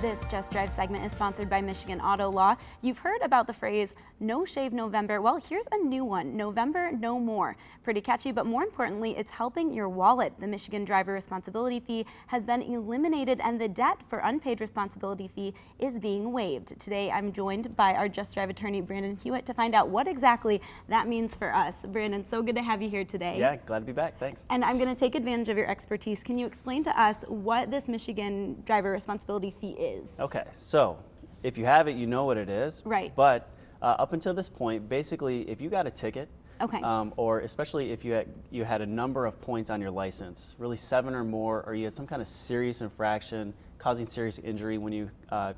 This Just Drive segment is sponsored by Michigan Auto Law. You've heard about the phrase, no shave November. Well, here's a new one, November no more. Pretty catchy, but more importantly, it's helping your wallet. The Michigan driver responsibility fee has been eliminated and the debt for unpaid responsibility fee is being waived. Today, I'm joined by our Just Drive attorney, Brandon Hewitt, to find out what exactly that means for us. Brandon, so good to have you here today. Yeah, glad to be back, thanks. And I'm going to take advantage of your expertise. Can you explain to us what this Michigan driver responsibility fee is? Okay, so if you have it, you know what it is. Right. But up until this point, basically, if you got a ticket, okay. Or especially if you had a number of points on your license, really 7 or more, or you had some kind of serious infraction causing serious injury when you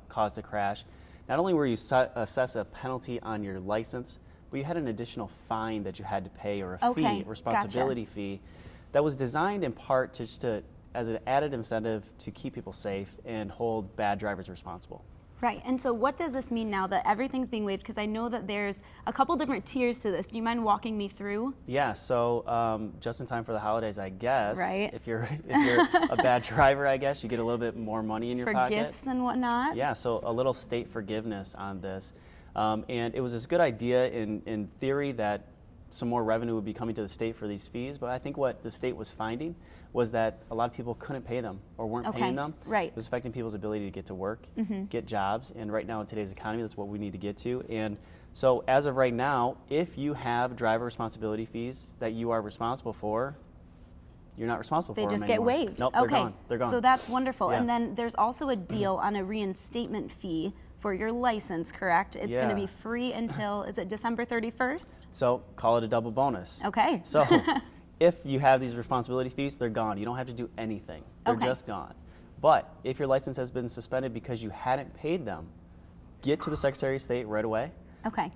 caused a crash, not only were you assessed a penalty on your license, but you had an additional fine that you had to pay, or a fee, responsibility fee, that was designed in part to just as an added incentive to keep people safe and hold bad drivers responsible. Right, and so what does this mean now that everything's being waived? Because I know that there's a couple different tiers to this. Do you mind walking me through? Yeah, so just in time for the holidays, I guess. Right. If you're a bad driver, I guess, you get a little bit more money in your pocket. For gifts and whatnot? Yeah, so a little state forgiveness on this. And it was this good idea in theory that some more revenue would be coming to the state for these fees, but I think what the state was finding was that a lot of people couldn't pay them or weren't paying them. Right. It was affecting people's ability to get to work, get jobs, and right now in today's economy, that's what we need to get to. And so as of right now, if you have driver responsibility fees that you are responsible for, you're not responsible for them anymore. They just get waived. Nope, they're gone. They're gone. So that's wonderful. Yeah. And then there's also a deal on a reinstatement fee for your license, correct? It's going to be free until, is it December 31st? So call it a double bonus. Okay. So if you have these responsibility fees, they're gone. You don't have to do anything. They're just gone. But if your license has been suspended because you hadn't paid them, get to the Secretary of State right away. Okay.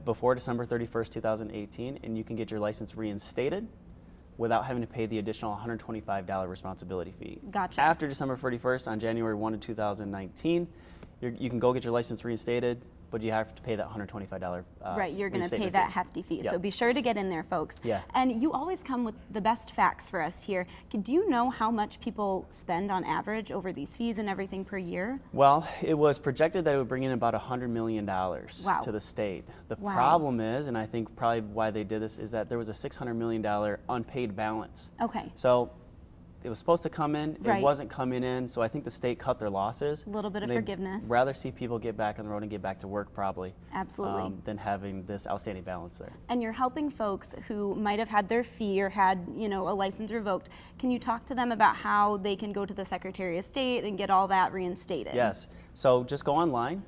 Before December 31st, 2018, and you can get your license reinstated without having to pay the additional $125 responsibility fee. Gotcha. After December 31st, on January 1 of 2019, you can go get your license reinstated, but you have to pay that $125 right, you're going to pay that hefty fee. Yep. So be sure to get in there, folks. Yeah. And you always come with the best facts for us here. Do you know how much people spend on average over these fees and everything per year? Well, it was projected that it would bring in about $100 million to the state. The problem is, and I think probably why they did this, is that there was a $600 million unpaid balance. Okay. So it was supposed to come in, it wasn't coming in, so I think the state cut their losses. A little bit of forgiveness. Rather see people get back on the road and get back to work probably. Absolutely. Than having this outstanding balance there. And you're helping folks who might have had their fee or had, a license revoked. Can you talk to them about how they can go to the Secretary of State and get all that reinstated? Yes, so just go online.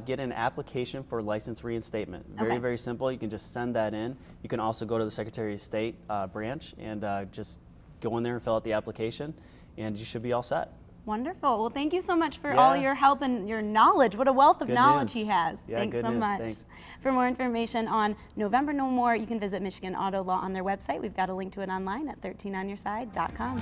Get an application for license reinstatement. Very simple. You can just send that in. You can also go to the Secretary of State branch and just go in there and fill out the application, and you should be all set. Wonderful. Well, thank you so much for all your help and your knowledge. What a wealth of knowledge he has. Yeah, Thanks so much. Thanks. For more information on November No More, you can visit Michigan Auto Law on their website. We've got a link to it online at 13onyourside.com.